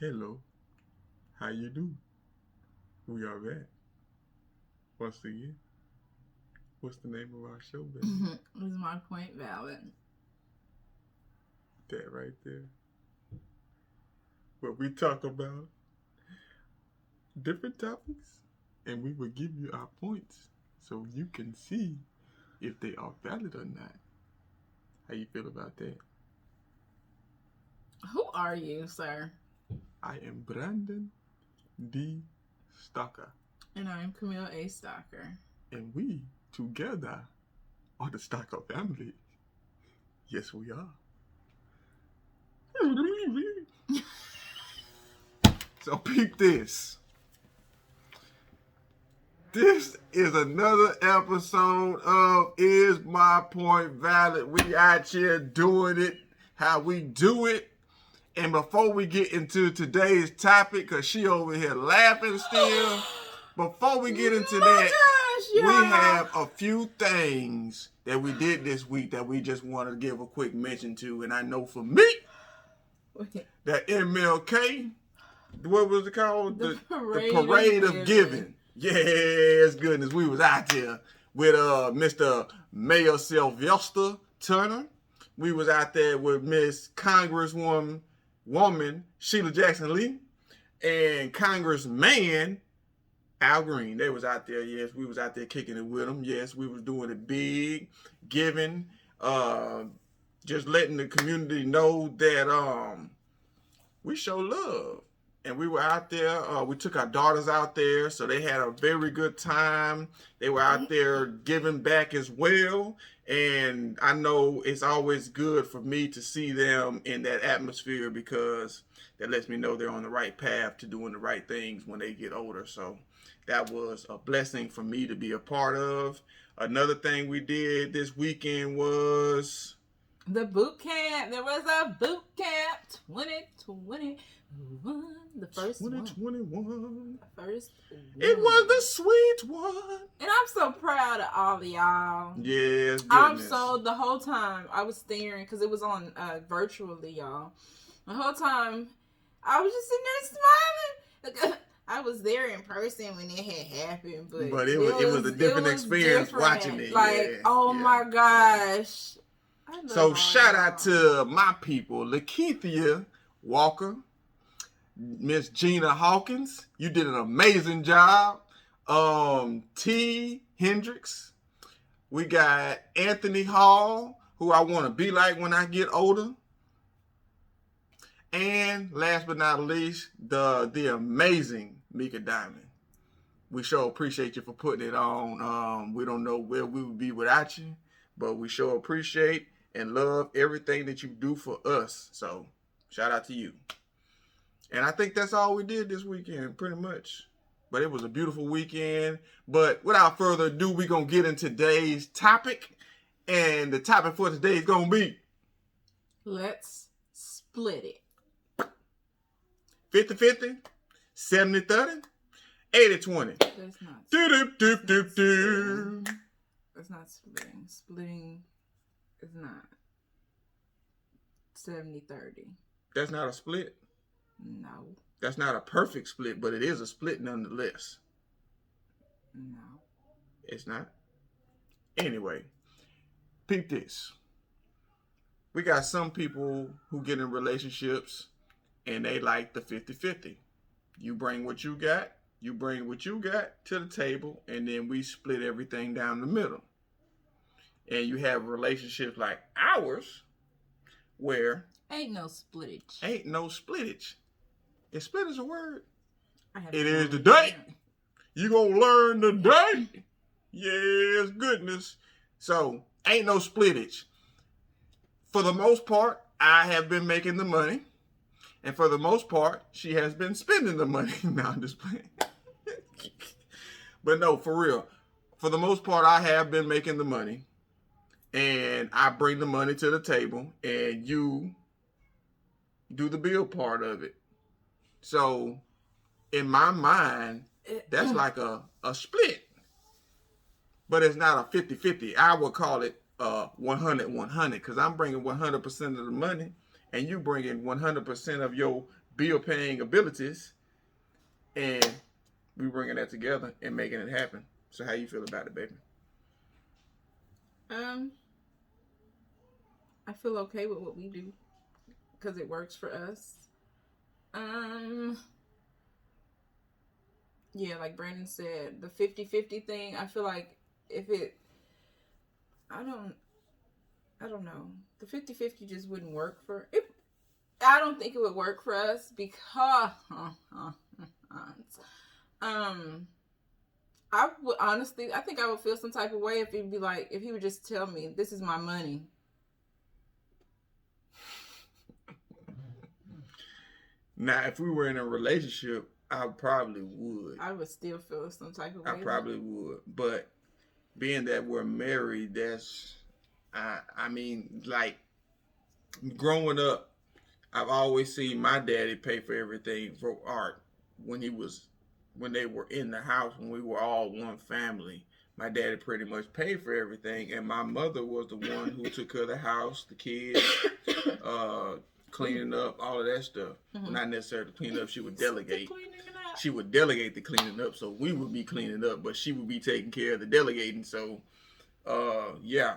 Hello, how you do? We are back. Once again, what's the name of our show, baby? Is my point valid? That right there. Where we talk about different topics and we will give you our points so you can see if they are valid or not. How you feel about that? Who are you, sir? I am Brandon D. Stalker. And I'm Camille A. Stalker. And we together are the Stalker family. Yes, we are. So peep this. This is another episode of Is My Point Valid? We out here doing it how we do it. And before we get into today's topic, because she over here laughing still, before we get into that, we have a few things that we did this week that we just want to give a quick mention to. And I know for me, that MLK, what was it called? The Parade of Giving. Yes, goodness. We was out there with Mr. Mayor Sylvester Turner. We was out there with Miss Congresswoman Sheila Jackson Lee and Congressman Al Green. They was out there. Yes, we was out there kicking it with them. Yes, we was doing it big, giving, just letting the community know that we show love. And we were out there. We took our daughters out there, so they had a very good time. They were out there giving back as well. And I know it's always good for me to see them in that atmosphere because that lets me know they're on the right path to doing the right things when they get older. So that was a blessing for me to be a part of. Another thing we did this weekend was the boot camp. There was a boot camp 2021. The first 2021. One. The first one. It was the sweet one. And I'm so proud of all of y'all. Yes, goodness. I'm so, the whole time I was staring, because it was on virtually, y'all. The whole time I was just sitting there smiling. I was there in person when it had happened, but it was a different experience watching it. Like, my gosh. So shout out to my people, Lakeithia Walker, Miss Gina Hawkins. You did an amazing job. T. Hendricks. We got Anthony Hall, who I want to be like when I get older. And last but not least, the amazing Mika Diamond. We sure appreciate you for putting it on. We don't know where we would be without you, but we sure appreciate and love everything that you do for us. So shout out to you. And I think that's all we did this weekend, pretty much. But it was a beautiful weekend. But without further ado, we're going to get into today's topic. And the topic for today is going to be... let's split it. 50-50, 70-30, 80-20. That's not. That's not splitting. Splitting is not 70-30. That's not a split? No. That's not a perfect split, but it is a split nonetheless. No. It's not? Anyway, peep this. We got some people who get in relationships and they like the 50-50. You bring what you got, you bring what you got to the table, and then we split everything down the middle. And you have relationships like ours where... ain't no splittage. Ain't no splittage. Is split is a word? It is today. You gonna learn today. Yes, goodness. So, ain't no splittage. For the most part, I have been making the money. And for the most part, she has been spending the money. No, I'm just playing. But no, for real. For the most part, I have been making the money. And I bring the money to the table. And you do the bill part of it. So, in my mind, that's like a split. But it's not a 50-50. I would call it 100-100 because I'm bringing 100% of the money and you bringing 100% of your bill-paying abilities, and we bringing that together and making it happen. So how you feel about it, baby? I feel okay with what we do because it works for us. Yeah, like Brandon said, the 50-50 thing, I feel like if it, I don't know. The 50-50 just wouldn't work for it. I don't think it would work for us because I would honestly, I think I would feel some type of way if he'd be like, if he would just tell me, this is my money. Now, if we were in a relationship, I probably would. I would still feel some type of way. I probably would. But being that we're married, that's, I mean, like, growing up, I've always seen my daddy pay for everything for art when they were in the house, when we were all one family. My daddy pretty much paid for everything, and my mother was the one who took care of the house, the kids, cleaning up, all of that stuff. Mm-hmm. Not necessarily cleaning up, she would delegate. She would delegate the cleaning up, so we would be cleaning up, but she would be taking care of the delegating. So, yeah,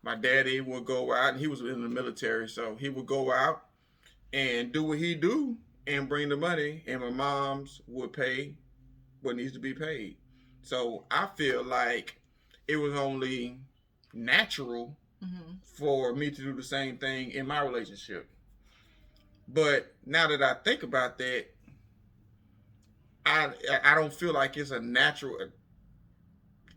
my daddy would go out, and he was in the military, so he would go out and do what he do and bring the money, and my mom's would pay what needs to be paid. So I feel like it was only natural for me to do the same thing in my relationship. But now that I think about that, I don't feel like it's a natural.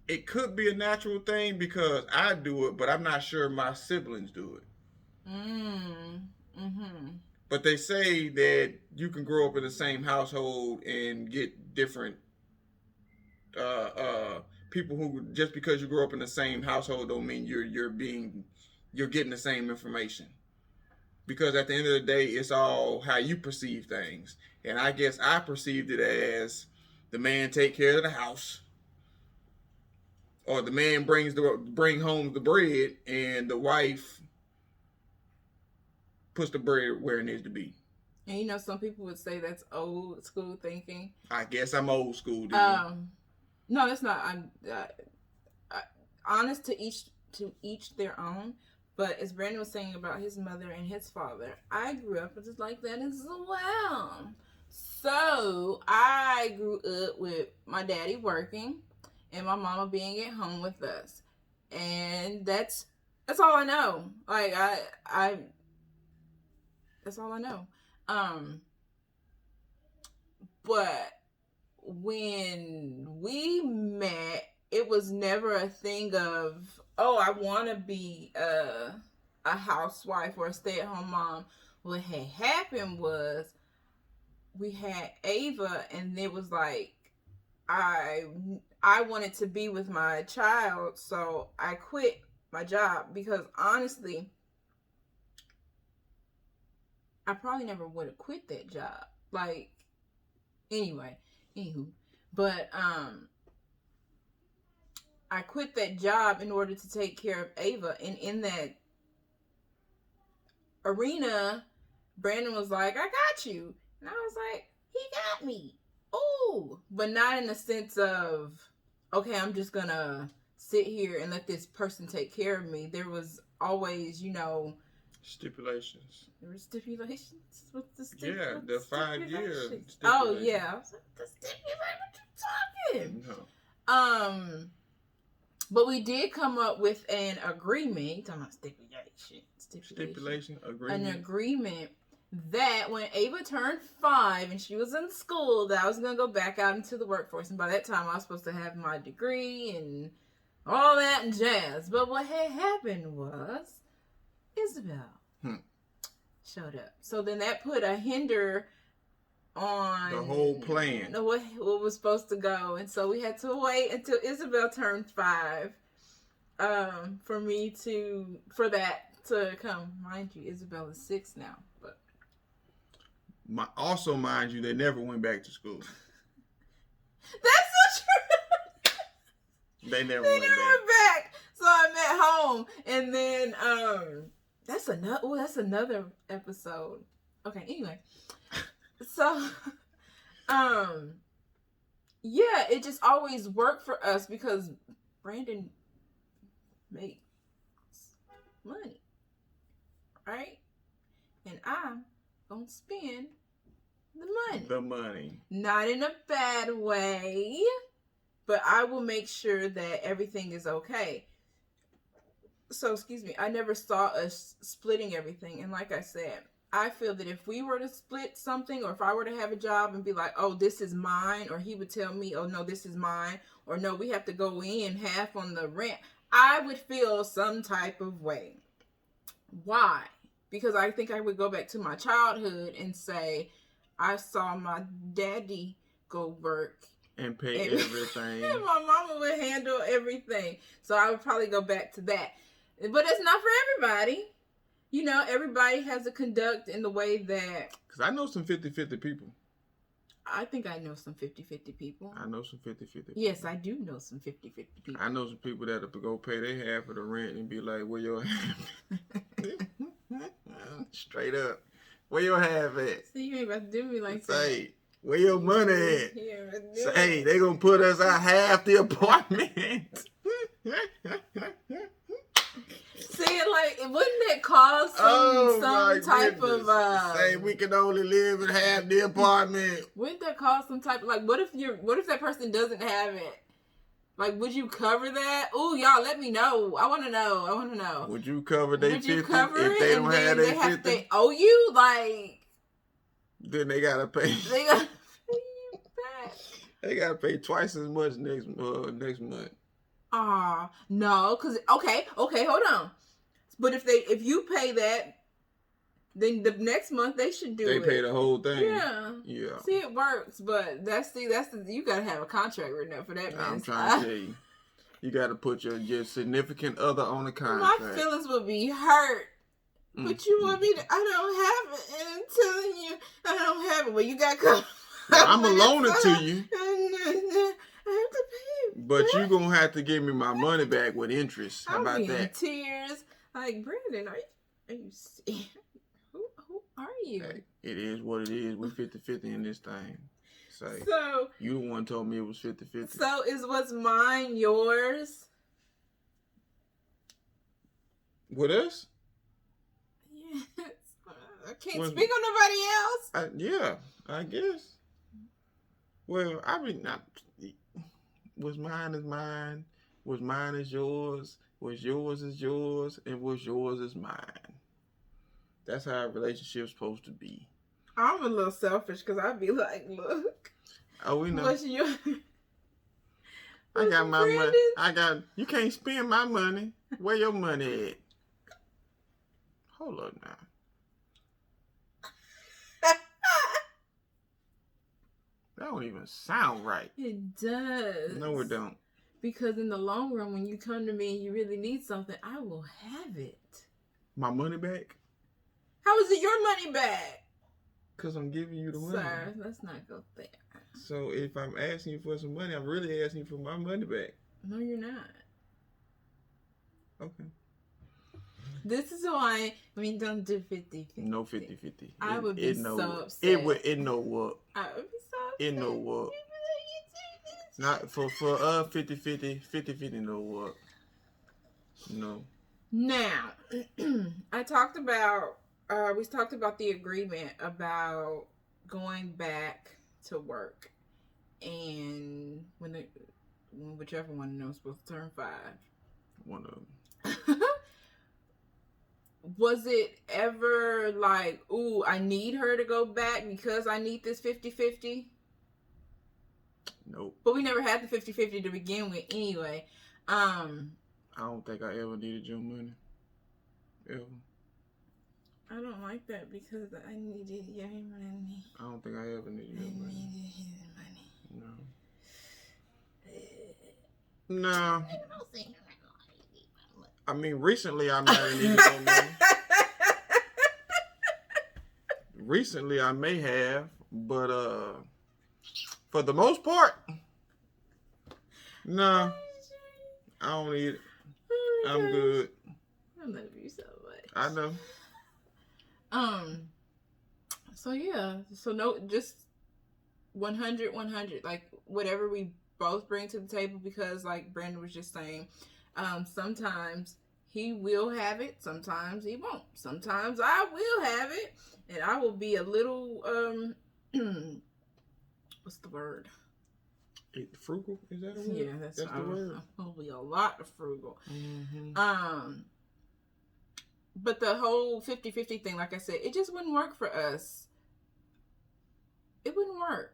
It could be a natural thing because I do it, but I'm not sure my siblings do it. But they say that you can grow up in the same household and get different people who, just because you grow up in the same household don't mean you're getting the same information. Because at the end of the day, it's all how you perceive things. And I guess I perceived it as the man take care of the house, or the man bring home the bread, and the wife puts the bread where it needs to be. And you know, some people would say that's old school thinking. I guess I'm old school. No, that's not. I'm honest, to each their own. But as Brandon was saying about his mother and his father, I grew up just like that as well. So I grew up with my daddy working and my mama being at home with us, and that's all I know. Like I that's all I know. But when we met, it was never a thing of, oh, I want to be a housewife or a stay-at-home mom. What had happened was we had Ava, and it was like I wanted to be with my child, so I quit my job because honestly, I probably never would have quit that job. Like, anywho, but I quit that job in order to take care of Ava, and in that arena, Brandon was like, I got you. And I was like, he got me. Ooh. But not in the sense of, okay, I'm just gonna sit here and let this person take care of me. There was always, stipulations. There were stipulations? What's the stipulations? Yeah, the 5 years. Oh, yeah. I was like, the stipulation? What you talking? No. But we did come up with an agreement. You talking about stipulation? Agreement. An agreement that when Ava turned 5 and she was in school, that I was going to go back out into the workforce. And by that time, I was supposed to have my degree and all that and jazz. But what had happened was Isabel showed up. So then that put a hinder on the whole plan. What was supposed to go. And so we had to wait until Isabel turned 5 for that to come. Mind you, Isabel is 6 now. But also, mind you, they never went back to school. That's not true. They never went back. So I'm at home, and then that's another episode. Okay, anyway. So, yeah, it just always worked for us because Brandon makes money, right? And I'm gonna spend the money. The money. Not in a bad way, but I will make sure that everything is okay. So, excuse me, I never saw us splitting everything. And like I said, I feel that if we were to split something, or if I were to have a job and be like, oh, this is mine, or he would tell me, oh, no, this is mine, or no, we have to go in half on the rent, I would feel some type of way. Why? Because I think I would go back to my childhood and say, I saw my daddy go work and pay everything. And my mama would handle everything. So I would probably go back to that. But it's not for everybody. You know, everybody has a conduct in the way that... Because I know some 50-50 people. I think I know some 50-50 people. I know some 50-50 people. Yes, I do know some 50-50 people. I know some people that'll go pay their half of the rent and be like, where your half? Straight up. Where your half at? See, you ain't about to do me like that. Say, where your money at? Say, they gonna put us out half the apartment. See, like, wouldn't that cause some type of say we can only live in half the apartment? Wouldn't that cause some type of, like, what if that person doesn't have it? Like, would you cover that? Ooh, y'all, let me know. I want to know. Would you cover their 50 if and they don't have their 50? They owe you, like... Then they gotta pay. They gotta pay you back. They gotta pay twice as much next month. No, because okay, hold on. But if you pay that, then the next month they should do it. They pay the whole thing. Yeah. See, it works, but that's you gotta have a contract written up for that. Man. I'm trying to tell you, you gotta put your significant other on the contract. My feelings would be hurt. But you want me to... I don't have it, and I'm telling you, I don't have it. Well, you got to come. Well, I'm going to loan it to you. I have to pay it. But you're going to have to give me my money back with interest. How about that? In tears. Like, Brandon, are you who are you? Hey, it is what it is. We're 50-50 in this thing. So you the one told me it was 50-50. So is what's mine yours? With us? Yes. I can't speak on nobody else. Yeah, I guess. Well, I mean, what's mine is mine. What's mine is yours. What's yours is yours. And what's yours is mine. That's how a relationship's supposed to be. I'm a little selfish because I'd be like, look. Oh, we know. What's your... I got my money. You can't spend my money. Where your money at? Hold up now. That don't even sound right. It does. No, it don't. Because in the long run, when you come to me and you really need something, I will have it. My money back? How is it your money back? Because I'm giving you the money. Sir, let's not go there. So if I'm asking you for some money, I'm really asking you for my money back. No, you're not. Okay. This is why we don't do 50-50. No 50-50. I would be so upset. It know what. I would be so upset. It know what. Not for 50-50 know what. No. Now, we talked about the agreement about going back to work, and when whichever one of them was supposed to turn 5. One of them. Was it ever like, ooh, I need her to go back because I need this 50-50? Nope. But we never had the 50-50 to begin with anyway. I don't think I ever needed your money. Ever. I don't like that because I needed your money. I don't think I ever needed your money. I needed his money. No. No. I mean, recently I might have needed your money. Recently I may have, but for the most part, no. I don't need it. I'm good. I love you so much. I know. So yeah, so no, just 100, 100, like whatever we both bring to the table, because like Brandon was just saying, sometimes he will have it, sometimes he won't. Sometimes I will have it, and I will be a little what's the word? Frugal? Is that a word? Yeah, that's the word. I'll be a lot of frugal. Mm-hmm. But the whole 50-50 thing, like I said, it just wouldn't work for us. It wouldn't work.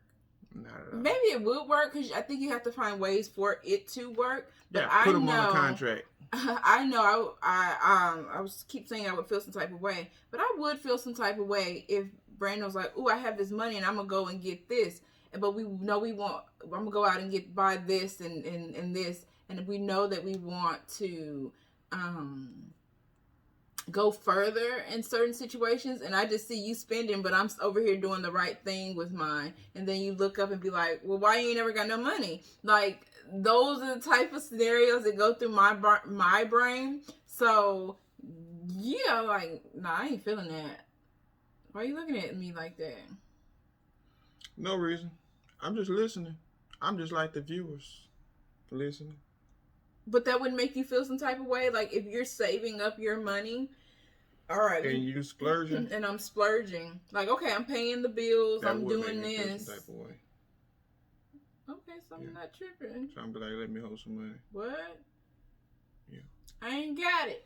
Not at all. Maybe it would work, because I think you have to find ways for it to work. But yeah, put them on a contract. I know I was keep saying I would feel some type of way, but I would feel some type of way if Brandon was like, "Oh, I have this money and I'm gonna go and get this," but we know we want. I'm gonna go out and buy this and this, and we know that we want to go further in certain situations, and I just see you spending, but I'm over here doing the right thing with mine, and then you look up and be like, well, why you ain't never got no money? Like, those are the type of scenarios that go through my brain. So yeah, like, nah, I ain't feeling that. Why are you looking at me like that? No reason. I'm just listening. I'm just like the viewers listening. But that would make you feel some type of way, like if you're saving up your money, all right, and you splurging, and I'm splurging. Like, okay, I'm paying the bills, that I'm doing this. Some type of way. Okay, so I'm not tripping. So I'm be like, let me hold some money. What? Yeah. I ain't got it.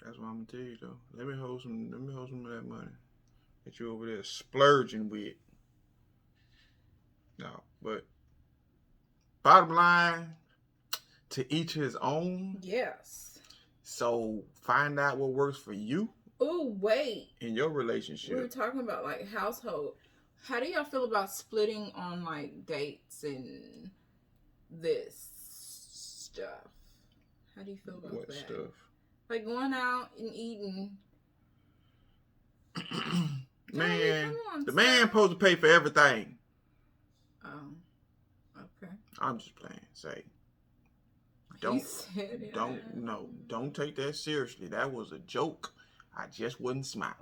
That's what I'm gonna tell you though. Let me hold some of that money that you over there splurging with. No, but bottom line, to each his own. Yes. So find out what works for you. Oh, wait. In your relationship. We were talking about like household. How do y'all feel about splitting on like dates and this stuff? How do you feel about what that? Stuff? Like going out and eating. Man, the man supposed to pay for everything. Oh, okay. I'm just playing. Say, don't take that seriously. That was a joke. I just wasn't smiling.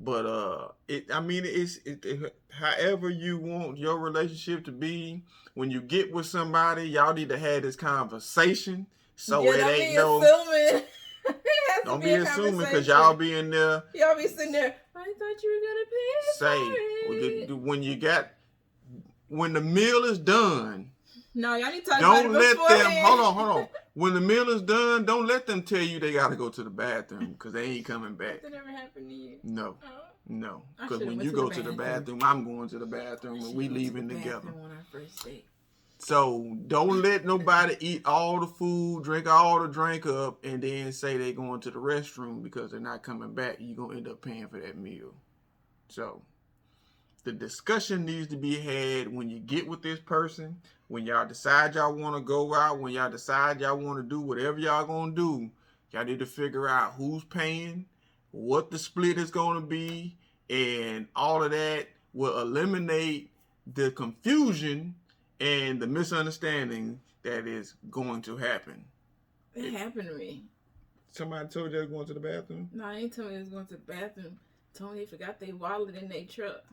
But it's however you want your relationship to be. When you get with somebody, y'all need to have this conversation. So it ain't no. Assuming. Don't be assuming, because y'all be in there. Y'all be sitting there. I thought you were gonna pay. When the meal is done. No, y'all need to talk about it beforehand. Hold on. When the meal is done, don't let them tell you they gotta go to the bathroom, because they ain't coming back. That never happened to you? No. No. Because when you go to the bathroom, I'm going to the bathroom, and we leaving together. On our first date. So don't let nobody eat all the food, drink all the drink up, and then say they going to the restroom because they're not coming back. You're going to end up paying for that meal. So the discussion needs to be had when you get with this person, when y'all decide y'all want to go out, when y'all decide y'all want to do whatever y'all going to do. Y'all need to figure out who's paying, what the split is going to be, and all of that will eliminate the confusion and the misunderstanding that is going to happen. It happened to me. Somebody told you they were going to the bathroom? No, they told me they was going to the bathroom. Told me they forgot their wallet in their truck.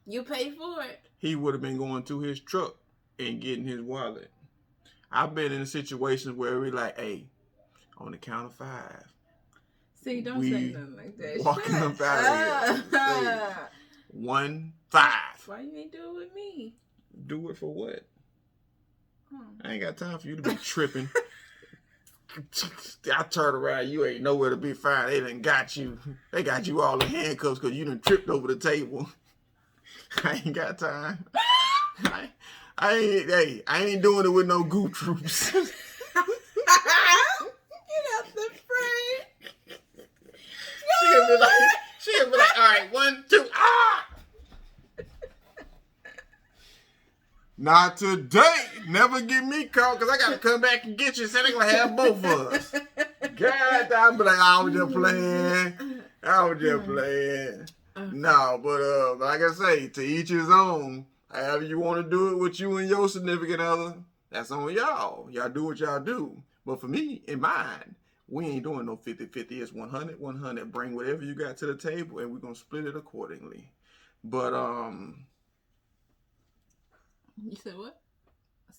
You pay for it. He would have been going to his truck and getting his wallet. I've been in situations where we like, hey, on the count of 5. See, don't say nothing like that. Walking up out of here. 1, 5. Why you ain't do it with me? Do it for what? I ain't got time for you to be tripping. I turn around, you ain't nowhere to be found. They done got you. They got you all in handcuffs because you done tripped over the table. I ain't got time. I ain't doing it with no goof troops. Get out the frame. She'll be like, all right, 1, 2, ah! Not today. Never get me caught, because I got to come back and get you. So they going to have both of us. God, I'll be like, I was just playing. No, but like I say, to each his own. However you want to do it with you and your significant other, that's on y'all. Y'all do what y'all do. But for me, in mine, We ain't doing no 50-50. It's 100-100. Bring whatever you got to the table, and we're gonna split it accordingly. But You said what?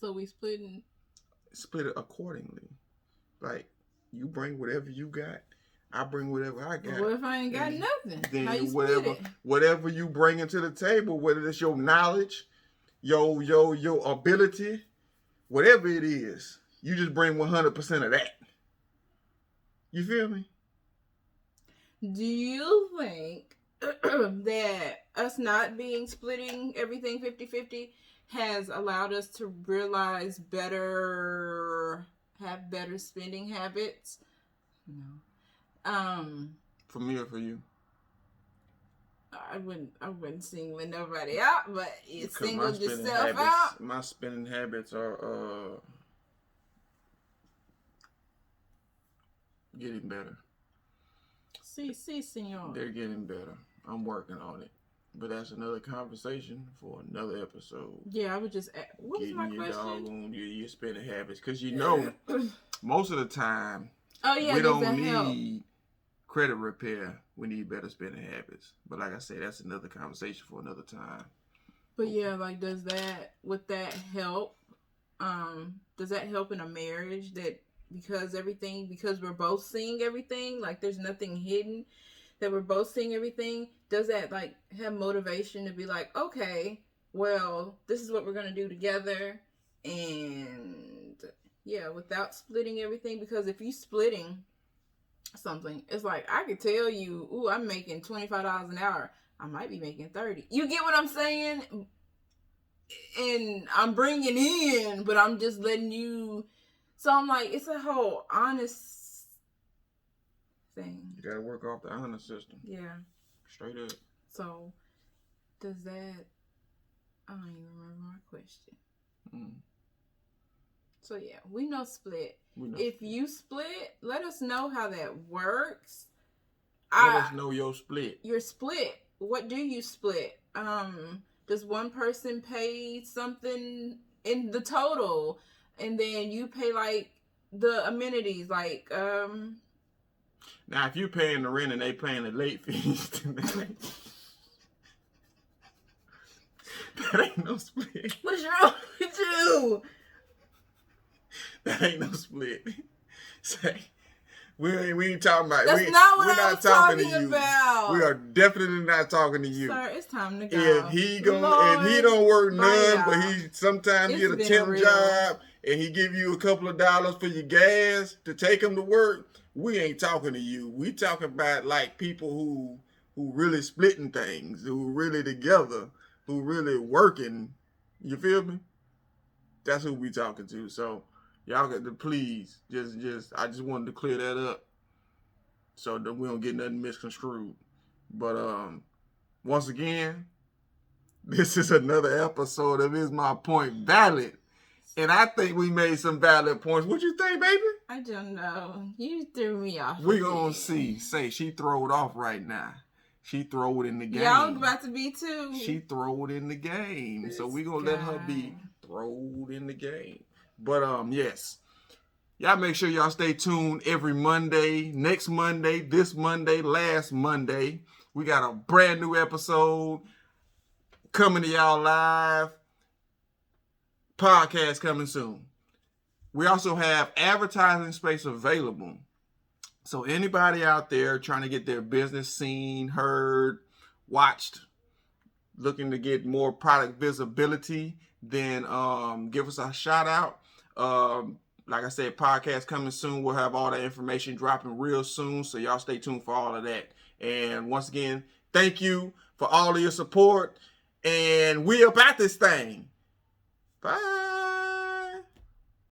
So we splitting? Split it accordingly. Like, you bring whatever you got, I bring whatever I got. What if I ain't got nothing? Then How you split it? whatever you bring into the table, whether it's your knowledge, your ability, whatever it is, you just bring 100% of that. You feel me? Do you think that us not splitting everything 50-50 has allowed us to realize have better spending habits? No. For me or for you? I wouldn't single nobody out, but you Because singled yourself out. My spending habits are getting better. See, senor. They're getting better. I'm working on it. But that's another conversation for another episode. Yeah, I would just ask, what was my question? Your spending habits. Because most of the time, we don't need credit repair. We need better spending habits. But like I said, that's another conversation for another time. But yeah, like, would that help? Does that help in a marriage that because we're both seeing everything, like there's nothing hidden, that we're both seeing everything, does that like have motivation to be like, okay, well, this is what we're going to do together, and yeah, without splitting everything? Because if you splitting something, it's like, I could tell you, ooh, I'm making $25 an hour, I might be making 30. You get what I'm saying? And I'm bringing in, but I'm just letting you. So I'm like, it's a whole honest thing. You gotta work off the honor system. Yeah. Straight up. So, does that... I don't even remember my question. So yeah, we know split. If you split, let us know how that works. Let us know your split. Your split. What do you split? Does one person pay something in the total, and then you pay like the amenities, like Now, if you paying the rent and they paying the late fees, that ain't no split. What's wrong with you? That ain't no split. Say, we ain't talking about. That's not what I was talking to you. about. We are definitely not talking to you. Sir, it's time to go. If he don't work none, but he sometimes get a temp job and he give you a couple of dollars for your gas to take him to work, we ain't talking to you. We talking about like people who really splitting things, who really together, who really working. You feel me? That's who we talking to. So y'all got to please I just wanted to clear that up so that we don't get nothing misconstrued. But once again, this is another episode of Is My Point Valid? And I think we made some valid points. What you think, baby? I don't know. You threw me off. We gonna see. Say she throw it off right now. She throw it in the game. Y'all about to be too. She throw it in the game. So we gonna let her be throwed in the game. But yes. Y'all make sure y'all stay tuned every Monday, next Monday, this Monday, last Monday. We got a brand new episode coming to y'all live. Podcast coming soon. We also have advertising space available. So anybody out there trying to get their business seen, heard, watched, looking to get more product visibility, then give us a shout out. Like I said, podcast coming soon. We'll have all that information dropping real soon. So y'all stay tuned for all of that. And once again, thank you for all of your support. And we about this thing. Bye.